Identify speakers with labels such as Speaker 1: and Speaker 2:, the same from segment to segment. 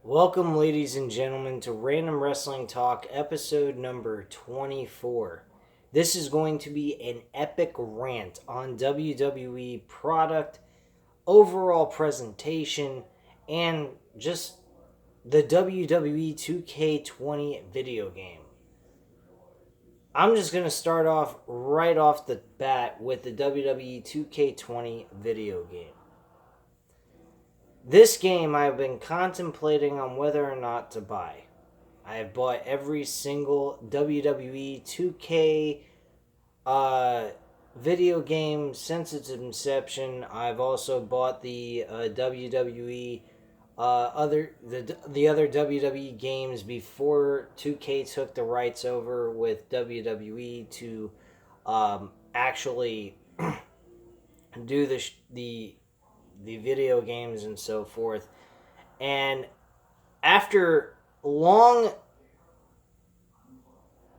Speaker 1: Welcome, ladies and gentlemen, to Random Wrestling Talk, episode number 24. This is going to be an epic rant on WWE product, overall presentation, and just the WWE 2K20 video game. I'm just going to start off right off the bat with the WWE 2K20 video game. This game I've been contemplating on whether or not to buy. I have bought every single WWE 2K video game since its inception. I've also bought the WWE the other WWE games before 2K took the rights over with WWE to actually do the video games and so forth. And after long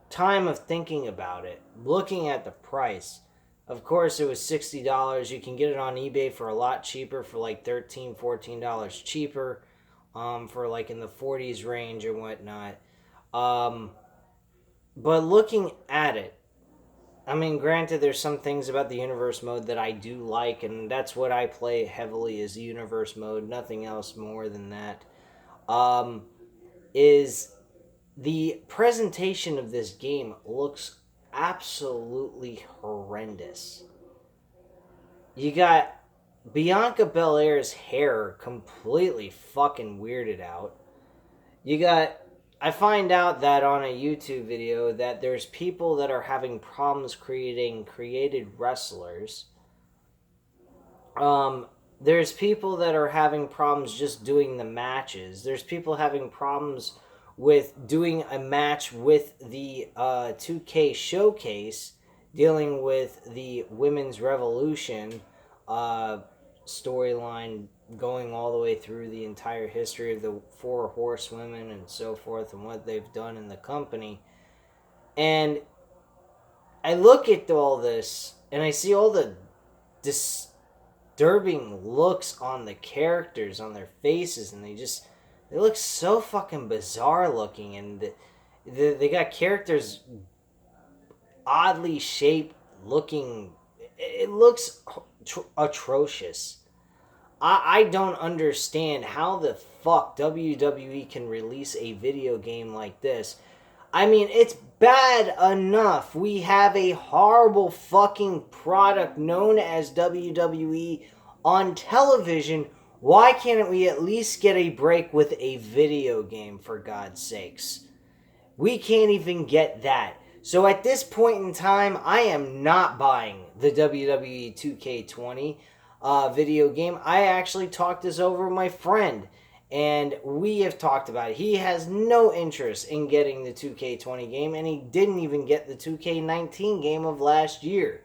Speaker 1: time of thinking about it, looking at the price, of course it was $60. You can get it on eBay for a lot cheaper, for like $13, $14 cheaper, for like in the 40s range or whatnot. But looking at it, I mean, granted, there's some things about the universe mode that I do like, and that's what I play heavily is the universe mode. Nothing else more than that. Is the presentation of this game looks absolutely horrendous. You got Bianca Belair's hair completely fucking weirded out. You got I find out that on a YouTube video that there's people that are having problems creating created wrestlers. There's people that are having problems just doing the matches. There's people having problems with doing a match with the 2K showcase, dealing with the Women's Revolution storyline going all the way through the entire history of the four horsewomen and so forth and what they've done in the company. And I look at all this and I see all the disturbing looks on the characters, on their faces, and they look so fucking bizarre looking, and they got characters oddly shaped looking. It looks atrocious. I don't understand how the fuck WWE can release a video game like this. I mean, it's bad enough we have a horrible fucking product known as WWE on television. Why can't we at least get a break with a video game, for God's sakes? We can't even get that. So at this point in time, I am not buying the WWE 2K20 video game. I actually talked this over with my friend, and we have talked about it. He has no interest in getting the 2K20 game, and he didn't even get the 2K19 game of last year.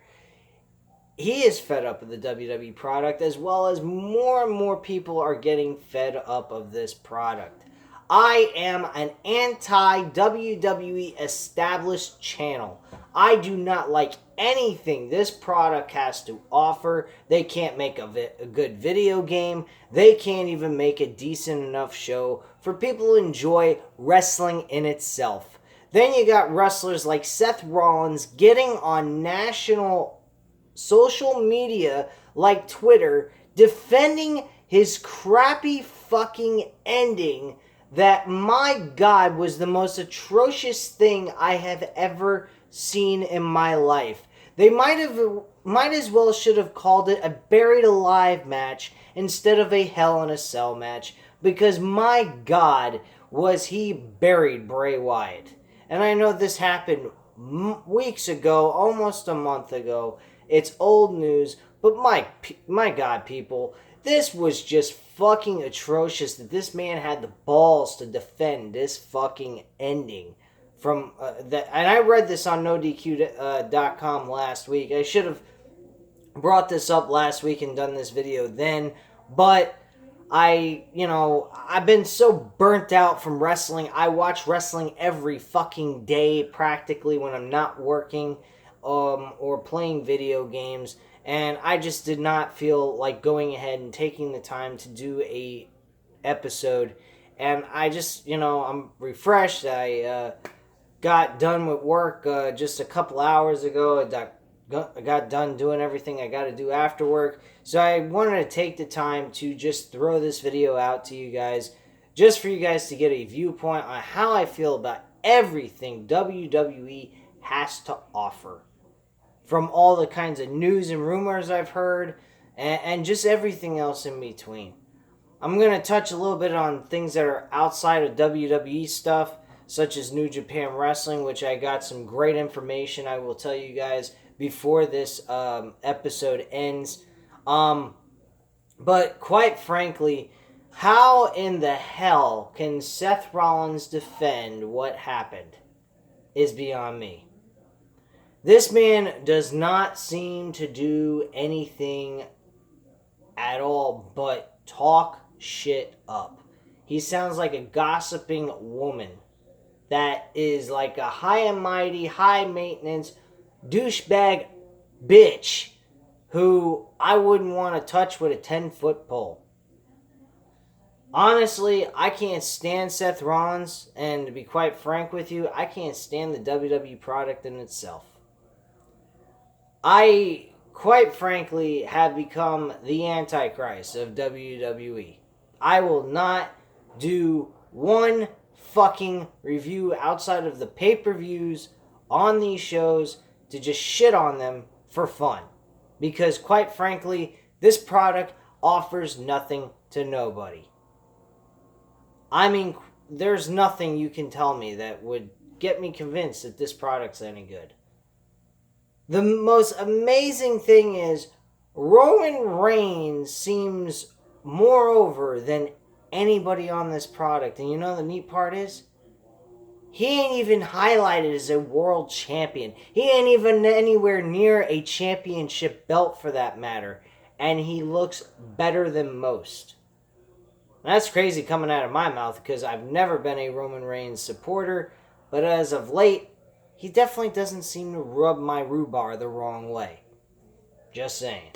Speaker 1: He is fed up of the WWE product, as well as more and more people are getting fed up of this product. I am an anti-WWE established channel. I do not like anything this product has to offer. They can't make a good video game. They can't even make a decent enough show for people to enjoy wrestling in itself. Then you got wrestlers like Seth Rollins getting on national social media like Twitter defending his crappy fucking ending that, my God, was the most atrocious thing I have ever seen in my life. They might as well should have called it a buried alive match instead of a Hell in a Cell match, because my God, was he buried Bray Wyatt. And I know this happened weeks ago, almost a month ago. It's old news, but my God, people, this was just fucking atrocious that this man had the balls to defend this fucking ending from that. And I read this on NoDQ.com last week. I should have brought this up last week and done this video then, but I've been so burnt out from wrestling. I watch wrestling every fucking day practically when I'm not working or playing video games. And I just did not feel like going ahead and taking the time to do a episode and I just, I'm refreshed. I got done with work just a couple hours ago. I got done doing everything I got to do after work. So I wanted to take the time to just throw this video out to you guys, just for you guys to get a viewpoint on how I feel about everything WWE has to offer. From all the kinds of news and rumors I've heard, and just everything else in between. I'm going to touch a little bit on things that are outside of WWE stuff, such as New Japan Wrestling, which I got some great information I will tell you guys before this episode ends. But quite frankly, how in the hell can Seth Rollins defend what happened is beyond me. This man does not seem to do anything at all but talk shit up. He sounds like a gossiping woman that is like a high and mighty, high maintenance douchebag bitch who I wouldn't want to touch with a 10-foot pole. Honestly, I can't stand Seth Rollins, and to be quite frank with you, I can't stand the WWE product in itself. I, quite frankly, have become the Antichrist of WWE. I will not do one fucking review outside of the pay-per-views on these shows to just shit on them for fun. Because, quite frankly, this product offers nothing to nobody. I mean, there's nothing you can tell me that would get me convinced that this product's any good. The most amazing thing is Roman Reigns seems more over than anybody on this product. And you know the neat part is? He ain't even highlighted as a world champion. He ain't even anywhere near a championship belt for that matter. And he looks better than most. That's crazy coming out of my mouth because I've never been a Roman Reigns supporter. But as of late, he definitely doesn't seem to rub my rhubarb the wrong way. Just saying.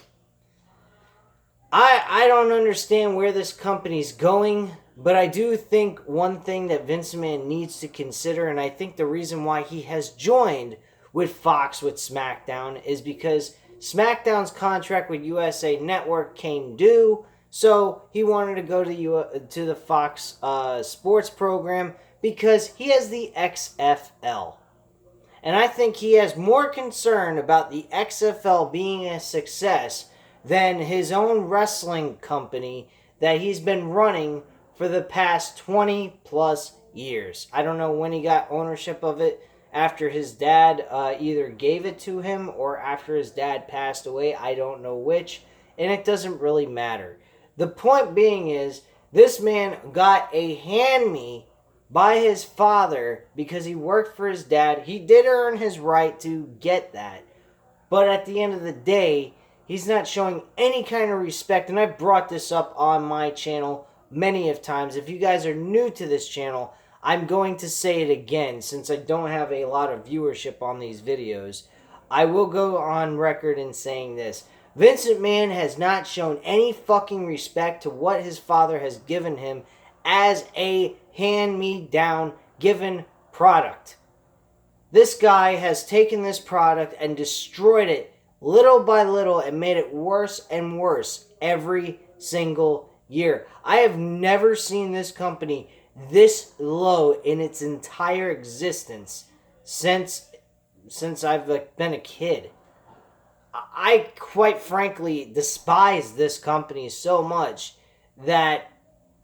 Speaker 1: I don't understand where this company's going, but I do think one thing that Vince McMahon needs to consider, and I think the reason why he has joined with Fox with SmackDown is because SmackDown's contract with USA Network came due, so he wanted to go to the Fox sports program because he has the XFL. And I think he has more concern about the XFL being a success than his own wrestling company that he's been running for the past 20 plus years. I don't know when he got ownership of it, after his dad either gave it to him or after his dad passed away. I don't know which, and it doesn't really matter. The point being is, this man got a hand-me by his father because he worked for his dad. He did earn his right to get that. But at the end of the day, he's not showing any kind of respect. And I've brought this up on my channel many of times. If you guys are new to this channel, I'm going to say it again since I don't have a lot of viewership on these videos. I will go on record in saying this. Vince McMahon has not shown any fucking respect to what his father has given him as a hand-me-down given product. This guy has taken this product and destroyed it little by little and made it worse and worse every single year. I have never seen this company this low in its entire existence since I've been a kid. I quite frankly despise this company so much that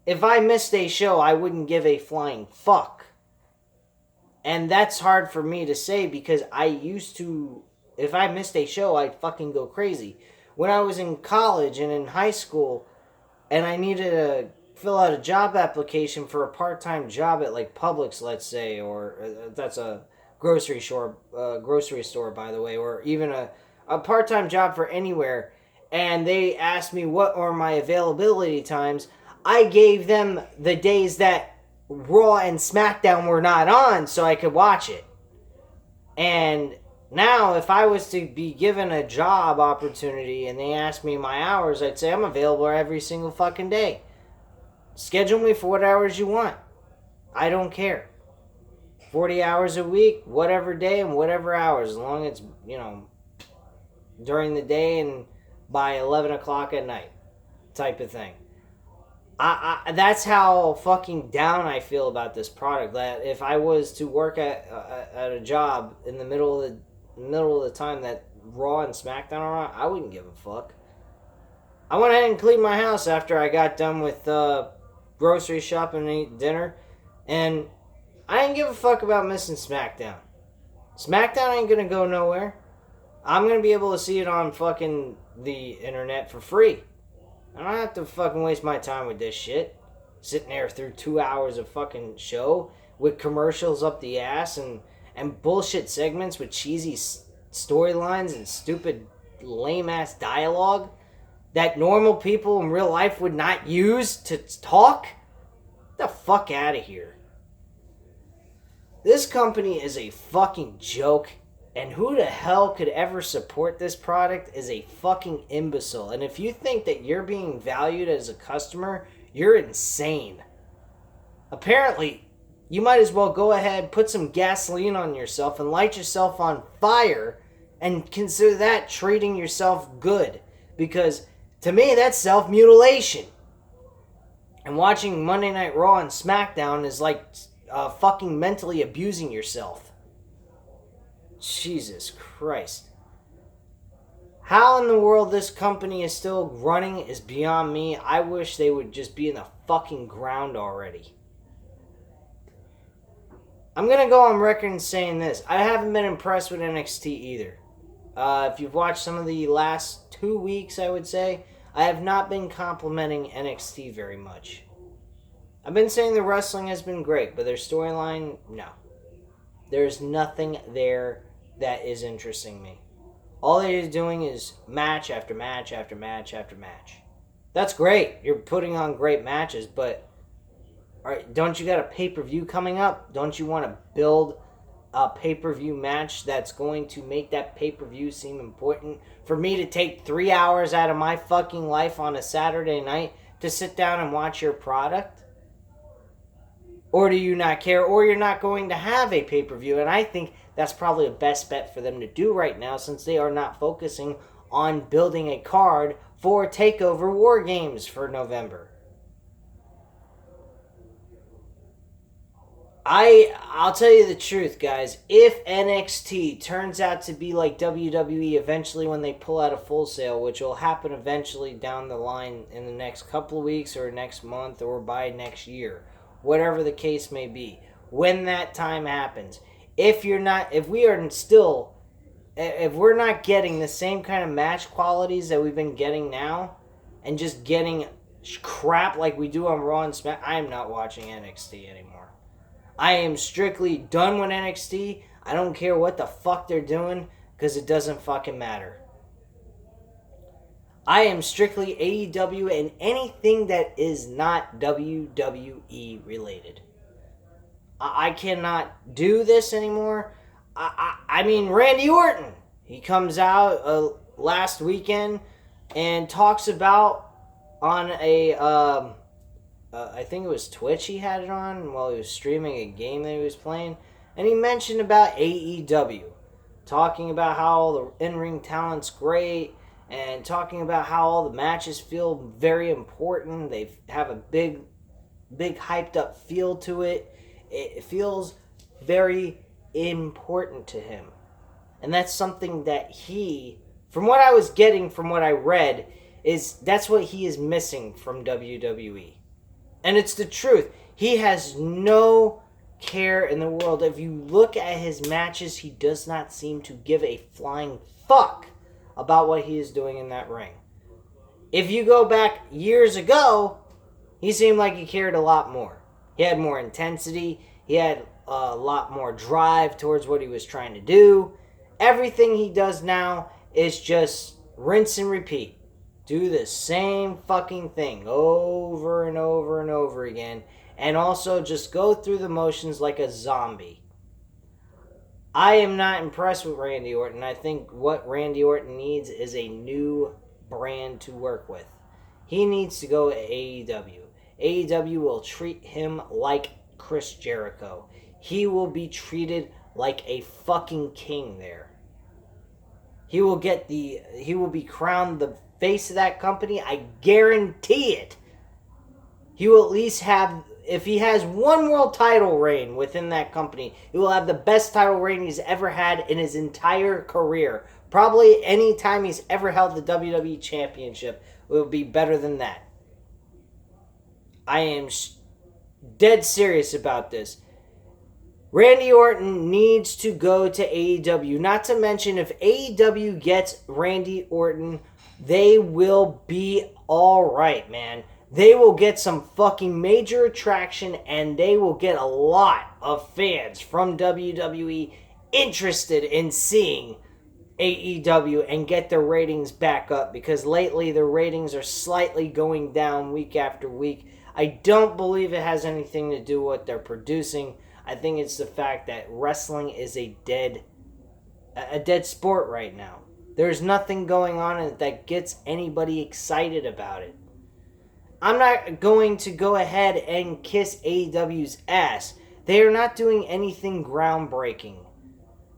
Speaker 1: if I missed a show, I wouldn't give a flying fuck. And that's hard for me to say because I used to, if I missed a show, I'd fucking go crazy. When I was in college and in high school, and I needed to fill out a job application for a part-time job at like Publix, let's say, or that's a grocery store, by the way, or even a part-time job for anywhere, and they asked me what are my availability times, I gave them the days that Raw and SmackDown were not on so I could watch it. And now, if I was to be given a job opportunity and they asked me my hours, I'd say I'm available every single fucking day. Schedule me for what hours you want. I don't care. 40 hours a week, whatever day and whatever hours, as long as it's, during the day and by 11 o'clock at night type of thing. That's how fucking down I feel about this product. That if I was to work at a job in the middle of the time that Raw and SmackDown are on, I wouldn't give a fuck. I went ahead and cleaned my house after I got done with grocery shopping and eating dinner, and I didn't give a fuck about missing SmackDown. SmackDown ain't gonna go nowhere. I'm gonna be able to see it on fucking the internet for free. I don't have to fucking waste my time with this shit. Sitting there through 2 hours of fucking show with commercials up the ass and bullshit segments with cheesy storylines and stupid lame ass dialogue that normal people in real life would not use to talk. Get the fuck out of here. This company is a fucking joke, and who the hell could ever support this product is a fucking imbecile. And if you think that you're being valued as a customer, you're insane. Apparently, you might as well go ahead, put some gasoline on yourself and light yourself on fire and consider that treating yourself good. Because to me, that's self-mutilation. And watching Monday Night Raw and SmackDown is like fucking mentally abusing yourself. Jesus Christ. How in the world this company is still running is beyond me. I wish they would just be in the fucking ground already. I'm going to go on record and saying this. I haven't been impressed with NXT either. If you've watched some of the last 2 weeks, I would say, I have not been complimenting NXT very much. I've been saying the wrestling has been great, but their storyline, no. There's nothing there that is interesting me. All they're doing is match after match after match after match. That's great. You're putting on great matches, but don't you got a pay-per-view coming up? Don't you want to build a pay-per-view match that's going to make that pay-per-view seem important? For me to take 3 hours out of my fucking life on a Saturday night to sit down and watch your product? Or do you not care? Or you're not going to have a pay-per-view? And I think that's probably the best bet for them to do right now, since they are not focusing on building a card for TakeOver War Games for November. I'll tell you the truth, guys. If NXT turns out to be like WWE eventually when they pull out a Full Sail, which will happen eventually down the line in the next couple of weeks or next month or by next year, whatever the case may be, when that time happens, if we're not getting the same kind of match qualities that we've been getting now, and just getting crap like we do on Raw and SmackDown, I'm not watching NXT anymore. I am strictly done with NXT. I don't care what the fuck they're doing, because it doesn't fucking matter. I am strictly AEW and anything that is not WWE related. I cannot do this anymore. I mean, Randy Orton. He comes out last weekend and talks about on a... I think it was Twitch he had it on while he was streaming a game that he was playing. And he mentioned about AEW. Talking about how the in-ring talent's great. And talking about how all the matches feel very important. They have a big hyped up feel to it. It feels very important to him. And that's something that from what I was getting, from what I read, that's what he is missing from WWE. And it's the truth. He has no care in the world. If you look at his matches, he does not seem to give a flying fuck about what he is doing in that ring. If you go back years ago, he seemed like he cared a lot more. He had more intensity. He had a lot more drive towards what he was trying to do. Everything he does now is just rinse and repeat. Do the same fucking thing over and over and over again. And also just go through the motions like a zombie. I am not impressed with Randy Orton. I think what Randy Orton needs is a new brand to work with. He needs to go to AEW. AEW will treat him like Chris Jericho. He will be treated like a fucking king there. He will be crowned the face of that company. I guarantee it. He will at least have, if he has one world title reign within that company, he will have the best title reign he's ever had in his entire career. Probably any time he's ever held the WWE Championship will be better than that. I am dead serious about this. Randy Orton needs to go to AEW. Not to mention, if AEW gets Randy Orton, they will be alright, man. They will get some fucking major attraction, and they will get a lot of fans from WWE interested in seeing AEW and get their ratings back up, because lately their ratings are slightly going down week after week. I don't believe it has anything to do with what they're producing. I think it's the fact that wrestling is a dead sport right now. There's nothing going on in it that gets anybody excited about it. I'm not going to go ahead and kiss AEW's ass. They are not doing anything groundbreaking.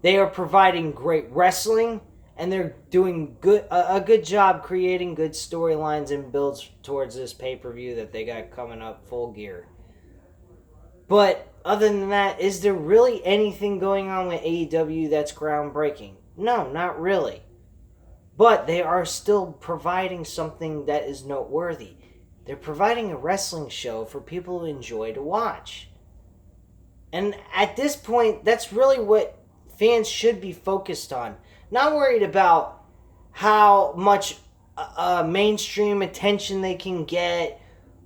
Speaker 1: They are providing great wrestling, and they're doing a good job creating good storylines and builds towards this pay-per-view that they got coming up full gear. But other than that, is there really anything going on with AEW that's groundbreaking? No, not really. But they are still providing something that is noteworthy. They're providing a wrestling show for people who enjoy to watch. And at this point, that's really what fans should be focused on. Not worried about how much mainstream attention they can get,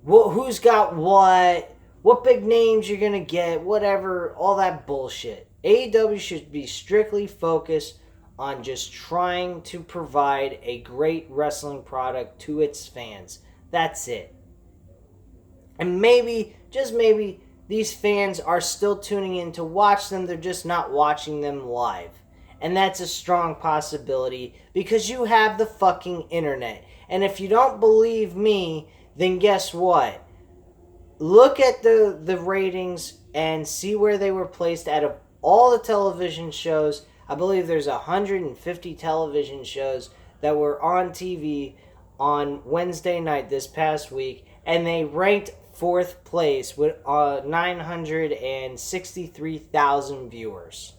Speaker 1: who's got what big names you're going to get, whatever, all that bullshit. AEW should be strictly focused on just trying to provide a great wrestling product to its fans. That's it. And maybe, just maybe, these fans are still tuning in to watch them. They're just not watching them live. And that's a strong possibility because you have the fucking internet. And if you don't believe me, then guess what? Look at the ratings and see where they were placed out of all the television shows. I believe there's 150 television shows that were on TV on Wednesday night this past week, and they ranked 4th place with 963,000 viewers.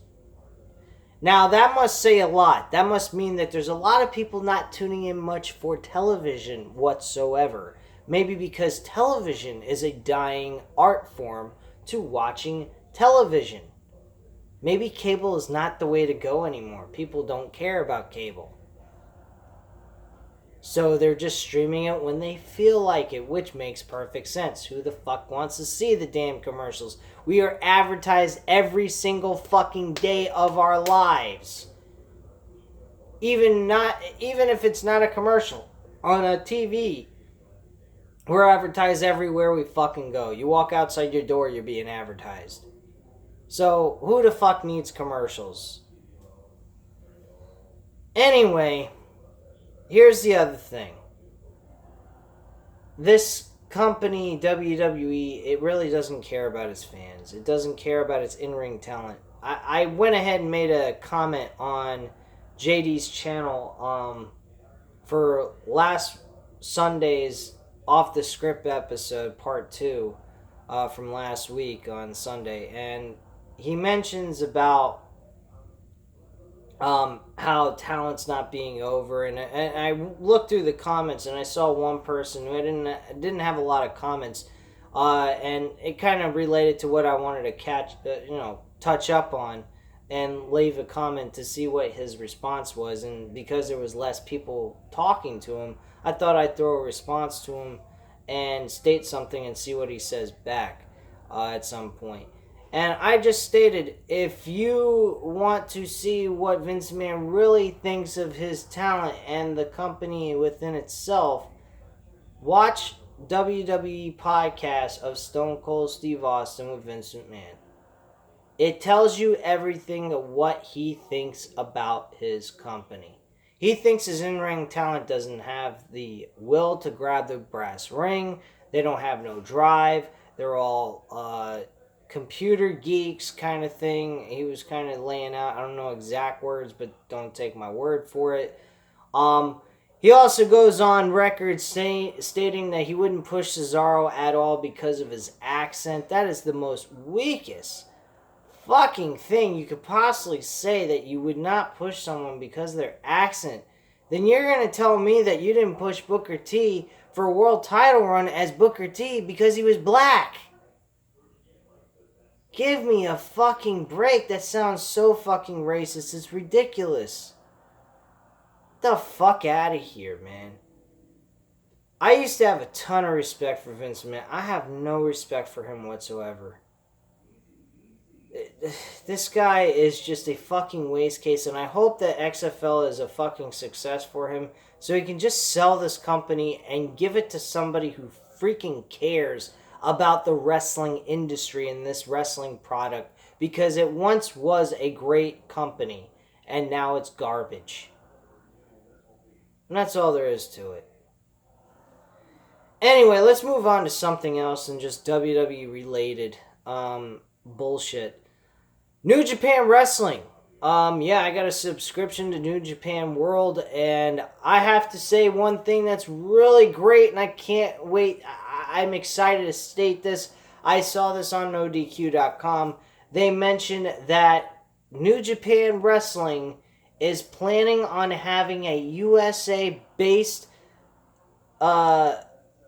Speaker 1: Now, that must say a lot. That must mean that there's a lot of people not tuning in much for television whatsoever. Maybe because television is a dying art form to watching television. Maybe cable is not the way to go anymore. People don't care about cable. So they're just streaming it when they feel like it, which makes perfect sense. Who the fuck wants to see the damn commercials? We are advertised every single fucking day of our lives. Even if it's not a commercial. On a TV, we're advertised everywhere we fucking go. You walk outside your door, you're being advertised. So, who the fuck needs commercials? Anyway, here's the other thing. This company, WWE, it really doesn't care about its fans. It doesn't care about its in-ring talent. I went ahead and made a comment on JD's channel for last Sunday's Off the Script episode, part 2, from last week on Sunday. And he mentions about how talent's not being over, and I looked through the comments and I saw one person who didn't have a lot of comments, and it kind of related to what I wanted to touch up on and leave a comment to see what his response was. And because there was less people talking to him, I thought I'd throw a response to him and state something and see what he says back at some point. And I just stated, if you want to see what Vince McMahon really thinks of his talent and the company within itself, watch WWE podcast of Stone Cold Steve Austin with Vince McMahon. It tells you everything of what he thinks about his company. He thinks his in-ring talent doesn't have the will to grab the brass ring. They don't have no drive. They're all computer geeks kind of thing. He was kind of laying out, I don't know exact words, but don't take my word for it. He also goes on record stating that he wouldn't push Cesaro at all because of his accent. That is the most weakest fucking thing you could possibly say, that you would not push someone because of their accent. Then you're going to tell me that you didn't push Booker T for a world title run as Booker T because he was black. Give me a fucking break. That sounds so fucking racist. It's ridiculous. Get the fuck out of here, man. I used to have a ton of respect for Vince McMahon. I have no respect for him whatsoever. This guy is just a fucking waste case, and I hope that XFL is a fucking success for him so he can just sell this company and give it to somebody who freaking cares about the wrestling industry and this wrestling product, because it once was a great company and now it's garbage. And that's all there is to it. Anyway, let's move on to something else and just WWE related bullshit. New Japan Wrestling. Yeah, I got a subscription to New Japan World, and I have to say one thing that's really great, and I can't wait. I'm excited to state this. I saw this on NoDQ.com. They mentioned that New Japan Wrestling is planning on having a USA-based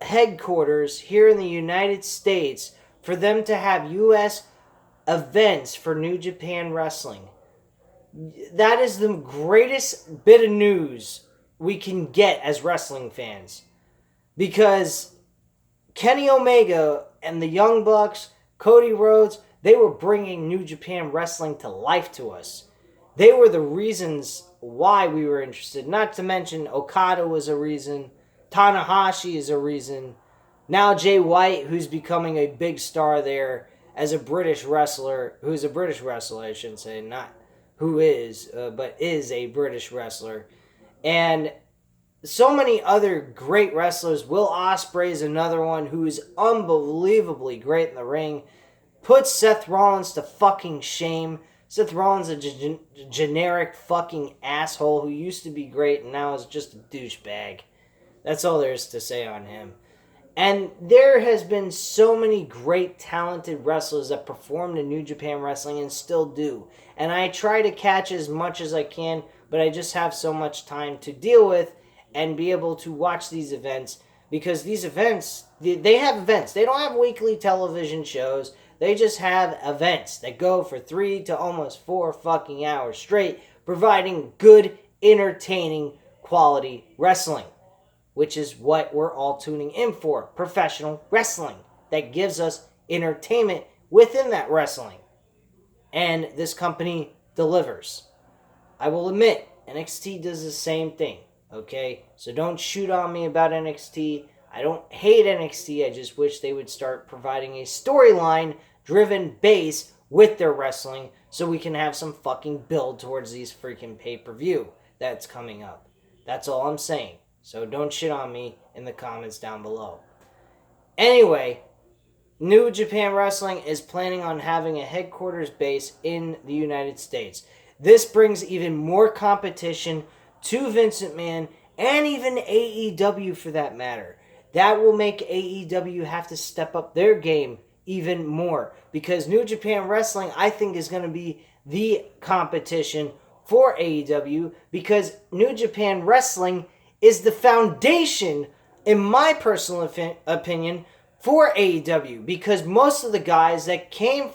Speaker 1: headquarters here in the United States for them to have U.S. events for New Japan Wrestling. That is the greatest bit of news we can get as wrestling fans. Because Kenny Omega and the Young Bucks, Cody Rhodes, they were bringing New Japan Wrestling to life to us. They were the reasons why we were interested. Not to mention Okada was a reason. Tanahashi is a reason. Now Jay White, who's becoming a big star there as a British wrestler, who's a British wrestler, I shouldn't say, not who is, but is a British wrestler. And so many other great wrestlers. Will Ospreay is another one who is unbelievably great in the ring. Puts Seth Rollins to fucking shame. Seth Rollins is a generic fucking asshole who used to be great and now is just a douchebag. That's all there is to say on him. And there has been so many great, talented wrestlers that performed in New Japan Wrestling and still do. And I try to catch as much as I can, but I just have so much time to deal with and be able to watch these events. Because these events, they have events. They don't have weekly television shows. They just have events that go for 3 to almost 4 fucking hours straight, providing good, entertaining, quality wrestling. Which is what we're all tuning in for. Professional wrestling. That gives us entertainment within that wrestling. And this company delivers. I will admit, NXT does the same thing. Okay? So don't shoot on me about NXT. I don't hate NXT. I just wish they would start providing a storyline-driven base with their wrestling so we can have some fucking build towards these freaking pay-per-view that's coming up. That's all I'm saying. So don't shit on me in the comments down below. Anyway, New Japan Wrestling is planning on having a headquarters base in the United States. This brings even more competition to Vince McMahon and even AEW for that matter. That will make AEW have to step up their game even more. Because New Japan Wrestling, I think, is going to be the competition for AEW. Because New Japan Wrestling is the foundation, in my personal opinion, for AEW. Because most of the guys that came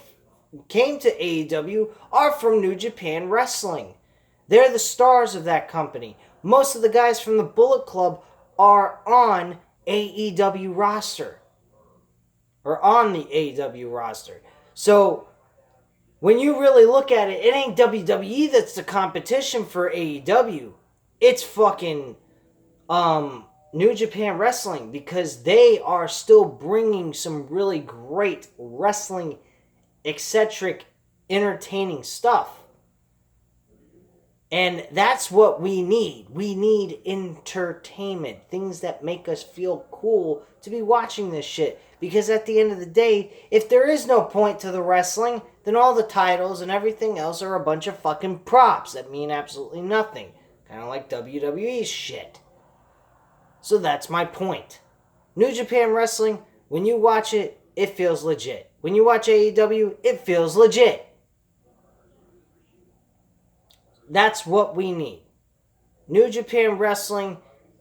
Speaker 1: to AEW are from New Japan Wrestling. They're the stars of that company. Most of the guys from the Bullet Club are on AEW roster. Or on the AEW roster. So, when you really look at it, it ain't WWE that's the competition for AEW. It's fucking New Japan Wrestling, because they are still bringing some really great wrestling, eccentric, entertaining stuff. And that's what we need. We need entertainment, things that make us feel cool to be watching this shit. Because at the end of the day, if there is no point to the wrestling, then all the titles and everything else are a bunch of fucking props that mean absolutely nothing. Kind of like WWE's shit. So that's my point. New Japan Wrestling, when you watch it, it feels legit. When you watch AEW, it feels legit. That's what we need. New Japan Wrestling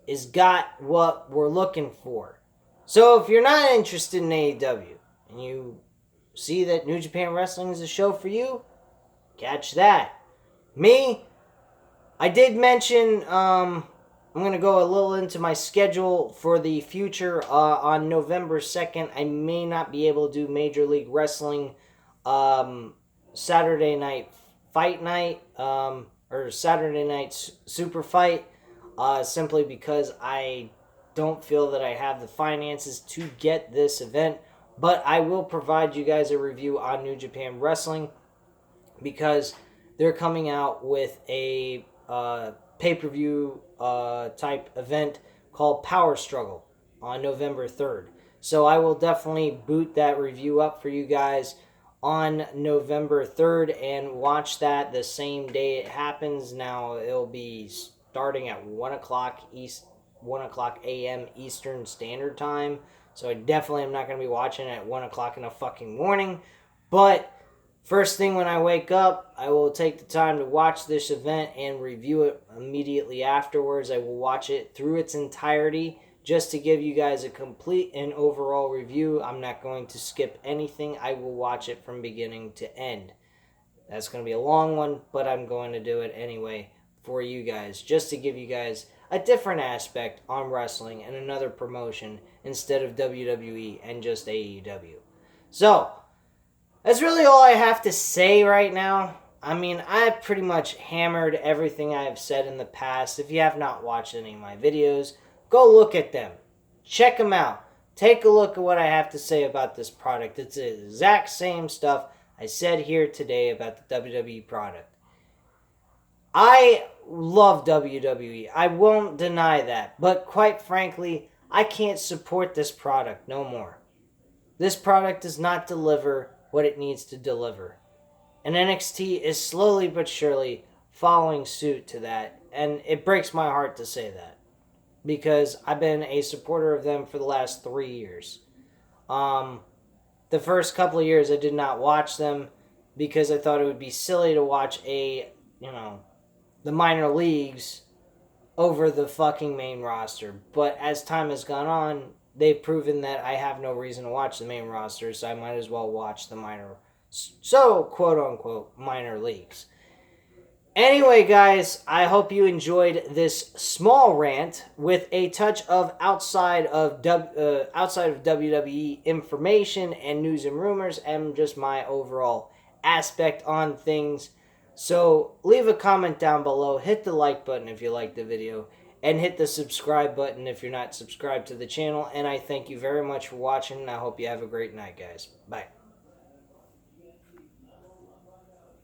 Speaker 1: has got what we're looking for. So if you're not interested in AEW and you see that New Japan Wrestling is a show for you, catch that. Me, I did mention I'm going to go a little into my schedule for the future. On November 2nd, I may not be able to do Major League Wrestling Saturday night fight night or Saturday night super fight simply because I don't feel that I have the finances to get this event. But I will provide you guys a review on New Japan Wrestling because they're coming out with a pay-per-view type event called Power Struggle on November 3rd. So I will definitely boot that review up for you guys on November 3rd and watch that the same day it happens. Now it'll be starting at 1 o'clock a.m. Eastern Standard Time. So I definitely am not going to be watching it at 1 o'clock in the fucking morning. But first thing when I wake up, I will take the time to watch this event and review it immediately afterwards. I will watch it through its entirety just to give you guys a complete and overall review. I'm not going to skip anything. I will watch it from beginning to end. That's going to be a long one, but I'm going to do it anyway for you guys, just to give you guys a different aspect on wrestling and another promotion instead of WWE and just AEW. So, that's really all I have to say right now. I mean, I've pretty much hammered everything I have said in the past. If you have not watched any of my videos, go look at them. Check them out. Take a look at what I have to say about this product. It's the exact same stuff I said here today about the WWE product. I love WWE. I won't deny that. But quite frankly, I can't support this product no more. This product does not deliver what it needs to deliver. And NXT is slowly but surely following suit to that. And it breaks my heart to say that, because I've been a supporter of them for the last 3 years. The first couple of years I did not watch them because I thought it would be silly to watch the minor leagues over the fucking main roster. But as time has gone on, they've proven that I have no reason to watch the main roster, so I might as well watch the quote-unquote, minor leagues. Anyway, guys, I hope you enjoyed this small rant with a touch of outside of WWE information and news and rumors and just my overall aspect on things. So leave a comment down below, hit the like button if you like the video, and hit the subscribe button if you're not subscribed to the channel. And I thank you very much for watching, and I hope you have a great night, guys. Bye.